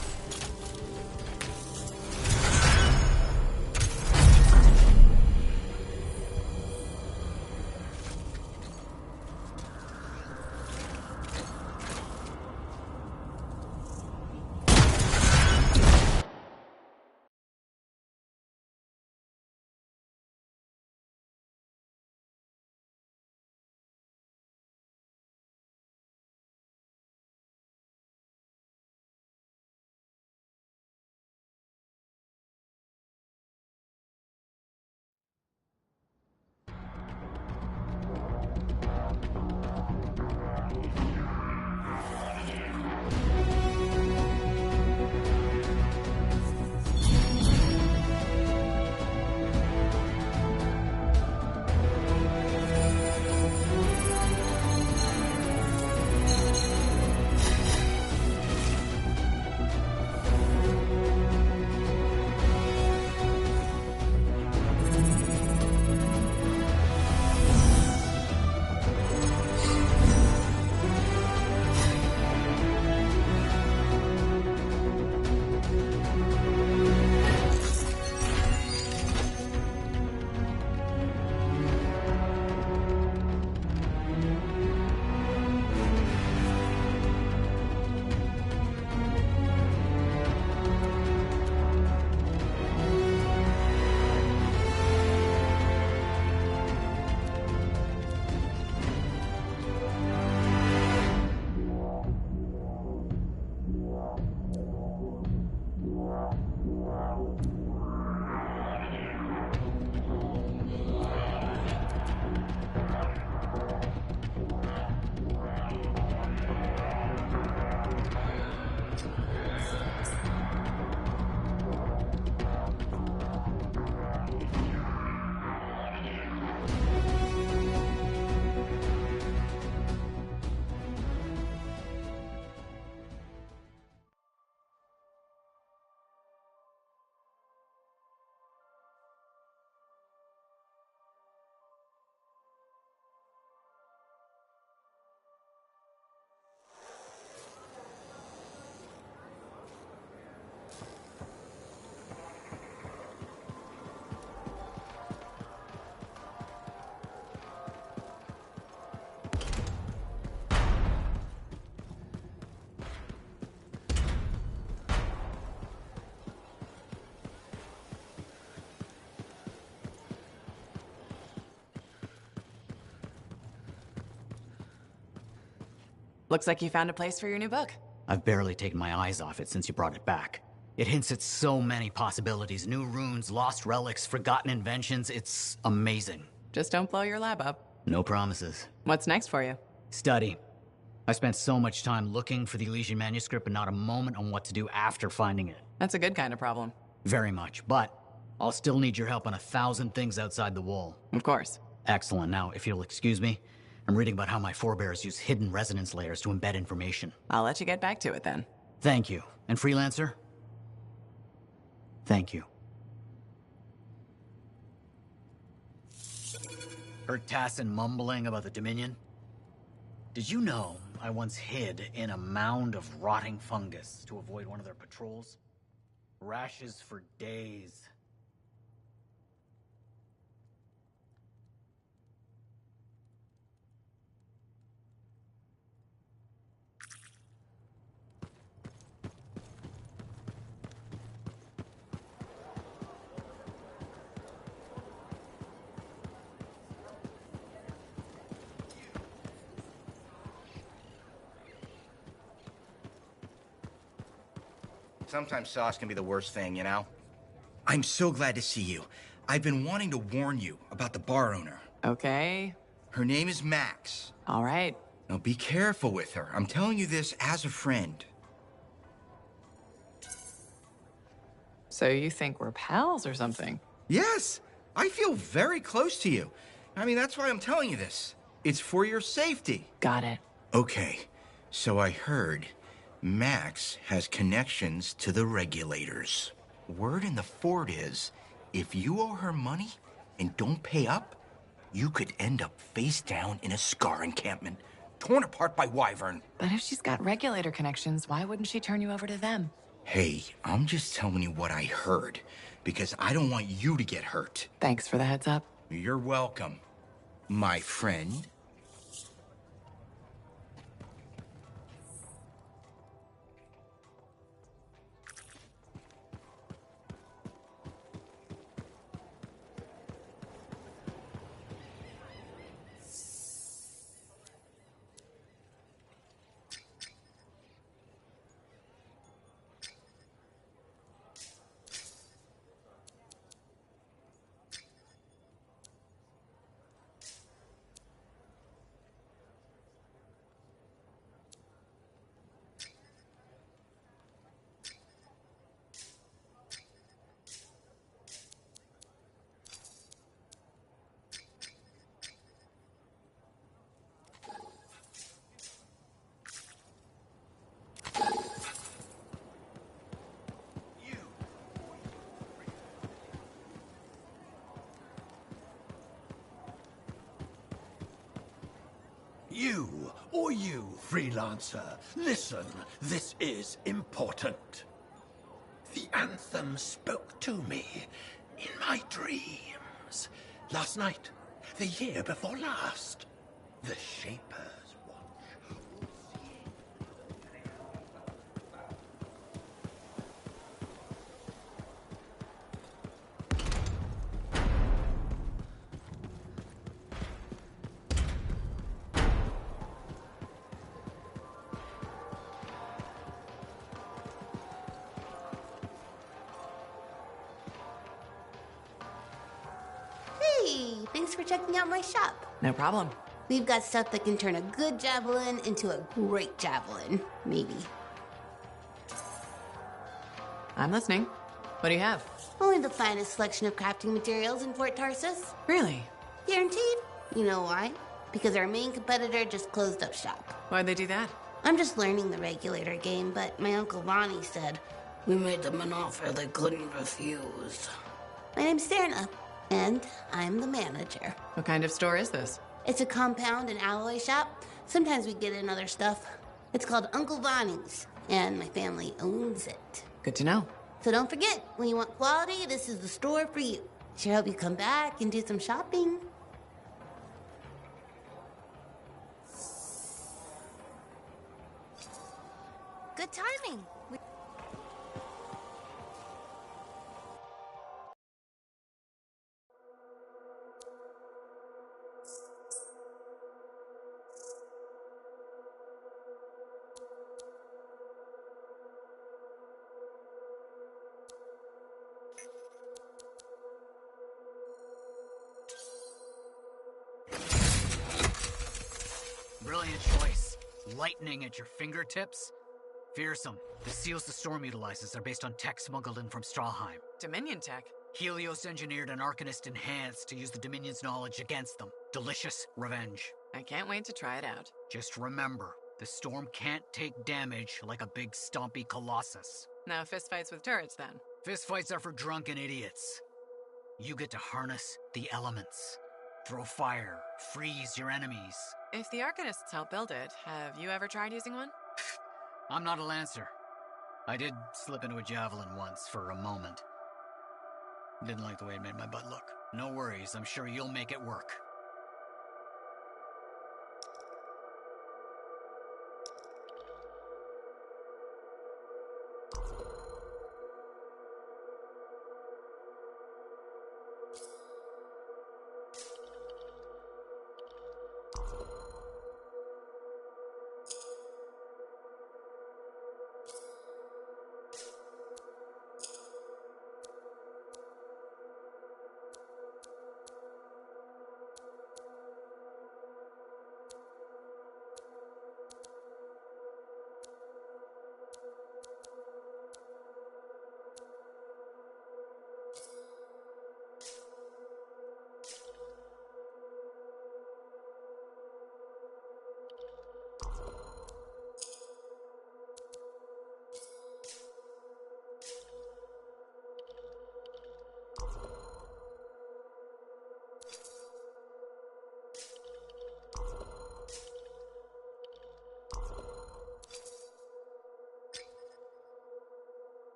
Looks like you found a place for your new book. I've barely taken my eyes off it since you brought it back. It hints at so many possibilities. New runes, lost relics, forgotten inventions. It's amazing. Just don't blow your lab up. No promises. What's next for you? Study. I spent so much time looking for the Elysian manuscript, but not a moment on what to do after finding it. That's a good kind of problem. Very much, but I'll still need your help on 1,000 things outside the wall. Of course. Excellent. Now, if you'll excuse me, I'm reading about how my forebears use hidden resonance layers to embed information. I'll let you get back to it then. Thank you. And Freelancer? Thank you. Heard Tassin mumbling about the Dominion? Did you know I once hid in a mound of rotting fungus to avoid one of their patrols? Rashes for days. Sometimes sauce can be the worst thing, you know? I'm so glad to see you. I've been wanting to warn you about the bar owner. Okay. Her name is Max. All right. Now be careful with her. I'm telling you this as a friend. So you think we're pals or something? Yes! I feel very close to you. I mean, that's why I'm telling you this. It's for your safety. Got it. Okay, so I heard Max has connections to the regulators. Word in the fort is, if you owe her money and don't pay up, you could end up face down in a Scar encampment, torn apart by Wyvern. But if she's got regulator connections, why wouldn't she turn you over to them? Hey, I'm just telling you what I heard, because I don't want you to get hurt. Thanks for the heads up. You're welcome, my friend. You, or you, freelancer, listen, this is important. The anthem spoke to me in my dreams. Last night, the year before last, the Shaper's Watch. Hey, thanks for checking out my shop. No problem. We've got stuff that can turn a good javelin into a great javelin. Maybe. I'm listening. What do you have? Only the finest selection of crafting materials in Fort Tarsus. Really? Guaranteed. You know why? Because our main competitor just closed up shop. Why'd they do that? I'm just learning the regulator game, but my Uncle Ronnie said, we made them an offer they couldn't refuse. My name's Serna, and I'm the manager. What kind of store is this? It's a compound and alloy shop. Sometimes we get in other stuff. It's called Uncle Ronnie's, and my family owns it. Good to know. So don't forget, when you want quality, this is the store for you. Sure hope you come back and do some shopping. Good timing. Brilliant choice. Lightning at your fingertips? Fearsome. The seals the storm utilizes are based on tech smuggled in from Strawheim. Dominion tech? Helios engineered and Arcanist enhanced to use the Dominion's knowledge against them. Delicious revenge. I can't wait to try it out. Just remember, the storm can't take damage like a big stompy colossus. No fistfights with turrets, then? Fistfights are for drunken idiots. You get to harness the elements. Throw fire, freeze your enemies. If the Arcanists help build it, have you ever tried using one? I'm not a lancer. I did slip into a javelin once for a moment. Didn't like the way it made my butt look. No worries, I'm sure you'll make it work.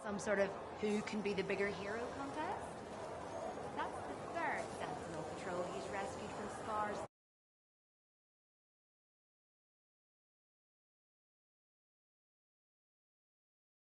Some sort of who can be the bigger hero contest?